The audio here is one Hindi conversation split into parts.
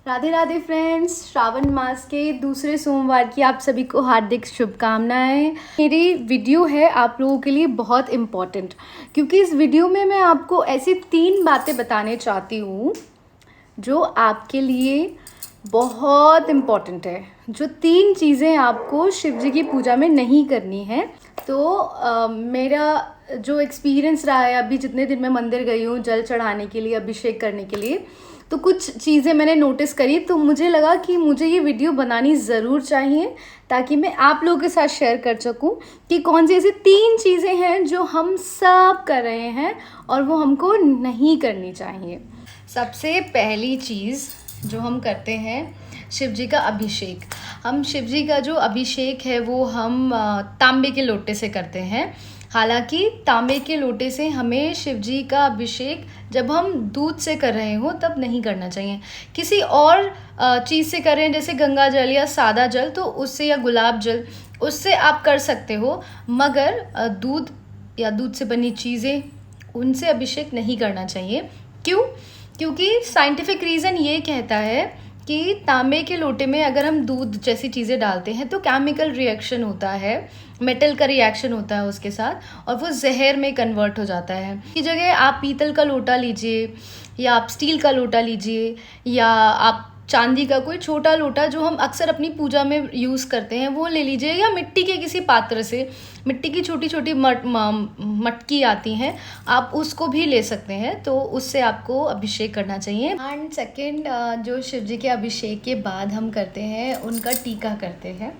राधे राधे फ्रेंड्स, श्रावण मास के दूसरे सोमवार की आप सभी को हार्दिक शुभकामनाएं। मेरी वीडियो है आप लोगों के लिए बहुत इम्पॉर्टेंट, क्योंकि इस वीडियो में मैं आपको ऐसी 3 बातें बताने चाहती हूँ जो आपके लिए बहुत इम्पॉर्टेंट है। जो 3 चीज़ें आपको शिव जी की पूजा में नहीं करनी है। तो मेरा जो एक्सपीरियंस रहा है, अभी जितने दिन मैं मंदिर गई हूँ जल चढ़ाने के लिए, अभिषेक करने के लिए, तो कुछ चीज़ें मैंने नोटिस करी, तो मुझे लगा कि मुझे ये वीडियो बनानी ज़रूर चाहिए ताकि मैं आप लोगों के साथ शेयर कर सकूं कि कौन सी ऐसी 3 चीज़ें हैं जो हम सब कर रहे हैं और वो हमको नहीं करनी चाहिए। सबसे पहली चीज़ जो हम करते हैं, शिव जी का अभिषेक। हम शिव जी का जो अभिषेक है वो हम तांबे के लोटे से करते हैं। हालांकि तांबे के लोटे से हमें शिव जी का अभिषेक जब हम दूध से कर रहे हो तब नहीं करना चाहिए। किसी और चीज़ से कर रहे हैं, जैसे गंगा जल या सादा जल, तो उससे, या गुलाब जल, उससे आप कर सकते हो, मगर दूध या दूध से बनी चीज़ें, उनसे अभिषेक नहीं करना चाहिए। क्यों? क्योंकि साइंटिफिक रीज़न ये कहता है कि तांबे के लोटे में अगर हम दूध जैसी चीज़ें डालते हैं तो केमिकल रिएक्शन होता है, मेटल का रिएक्शन होता है उसके साथ, और वो जहर में कन्वर्ट हो जाता है। की जगह आप पीतल का लोटा लीजिए, या आप स्टील का लोटा लीजिए, या आप चांदी का कोई छोटा लोटा जो हम अक्सर अपनी पूजा में यूज़ करते हैं वो ले लीजिए, या मिट्टी के किसी पात्र से, मिट्टी की छोटी छोटी मटकी आती हैं, आप उसको भी ले सकते हैं, तो उससे आपको अभिषेक करना चाहिए। एंड सेकंड, जो शिव जी के अभिषेक के बाद हम करते हैं उनका टीका करते हैं।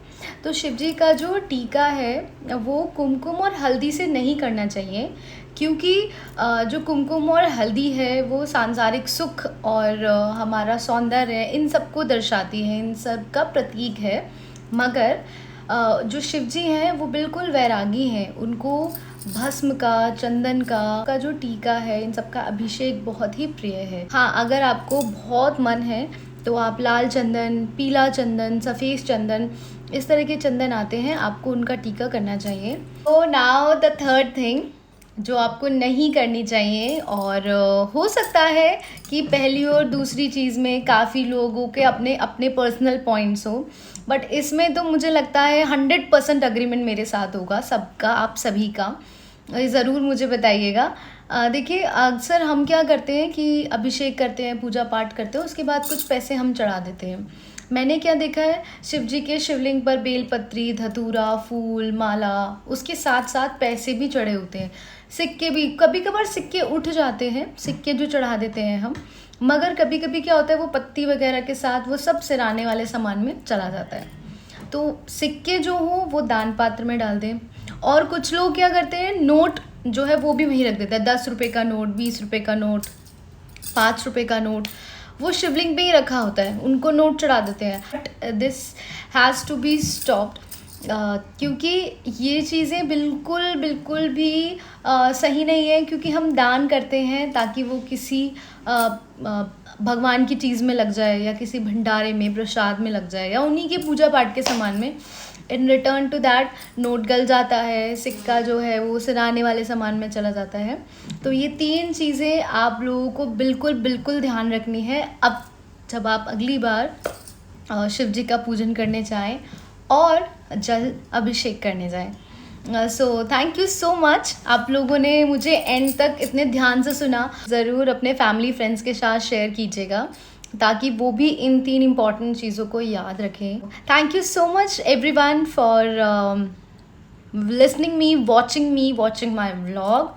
तो शिव जी का जो टीका है वो कुमकुम और हल्दी से नहीं करना चाहिए, क्योंकि जो कुमकुम और हल्दी है वो सांसारिक सुख और हमारा सौंदर्य, इन सबको दर्शाती है, इन सब का प्रतीक है। मगर जो शिव जी हैं वो बिल्कुल वैरागी हैं, उनको भस्म का, चंदन का जो टीका है, इन सब का अभिषेक बहुत ही प्रिय है। हाँ, अगर आपको बहुत मन है तो आप लाल चंदन, पीला चंदन, सफ़ेद चंदन, इस तरह के चंदन आते हैं, आपको उनका टीका करना चाहिए। तो नाउ द थर्ड थिंग जो आपको नहीं करनी चाहिए, और हो सकता है कि पहली और दूसरी चीज़ में काफ़ी लोगों के अपने अपने पर्सनल पॉइंट्स हो, बट इसमें तो मुझे लगता है 100% अग्रीमेंट मेरे साथ होगा, सबका, आप सभी का। ज़रूर मुझे बताइएगा। देखिए, अक्सर हम क्या करते हैं कि अभिषेक करते हैं, पूजा पाठ करते हैं, उसके बाद कुछ पैसे हम चढ़ा देते हैं। मैंने क्या देखा है, शिव जी के शिवलिंग पर बेलपत्री, धतूरा, फूल, माला, उसके साथ साथ पैसे भी चढ़े होते हैं, सिक्के भी। कभी कभार सिक्के उठ जाते हैं, सिक्के जो चढ़ा देते हैं हम, मगर कभी कभी क्या होता है वो पत्ती वगैरह के साथ वो सब सिराने वाले सामान में चला जाता है। तो सिक्के जो हो वो दान पात्र में डाल दें। और कुछ लोग क्या करते हैं, नोट जो है वो भी वहीं रख देते हैं। 10 रुपये का नोट, 20 रुपये का नोट, 5 रुपये का नोट, वो शिवलिंग पे ही रखा होता है, उनको नोट चढ़ा देते हैं। But this has to be stopped, क्योंकि ये चीज़ें बिल्कुल बिल्कुल भी सही नहीं है, क्योंकि हम दान करते हैं ताकि वो किसी भगवान की चीज़ में लग जाए, या किसी भंडारे में, प्रसाद में लग जाए, या उन्हीं के पूजा पाठ के सामान में। In return to that note गल जाता है, सिक्का जो है वो सिराने वाले सामान में चला जाता है। तो ये 3 चीज़ें आप लोगों को बिल्कुल बिल्कुल ध्यान रखनी है अब जब आप अगली बार शिव जी का पूजन करने जाएं और जल अभिषेक करने जाएं। So thank you so much, आप लोगों ने मुझे एंड तक इतने ध्यान से सुना। ज़रूर अपने फैमिली फ्रेंड्स के साथ शेयर कीजिएगा ताकि वो भी इन 3 इम्पॉर्टेंट चीज़ों को याद रखें। Thank you so much everyone for listening me, watching my vlog.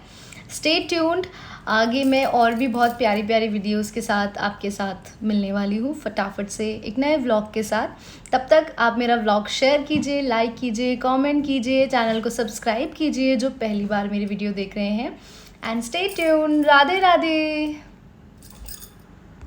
Stay tuned, आगे मैं और भी बहुत प्यारी प्यारी वीडियोस के साथ आपके साथ मिलने वाली हूँ फटाफट से एक नए व्लॉग के साथ। तब तक आप मेरा व्लॉग शेयर कीजिए, लाइक कीजिए, कमेंट कीजिए, चैनल को सब्सक्राइब कीजिए जो पहली बार मेरी वीडियो देख रहे हैं। And stay tuned. Radhe Radhe.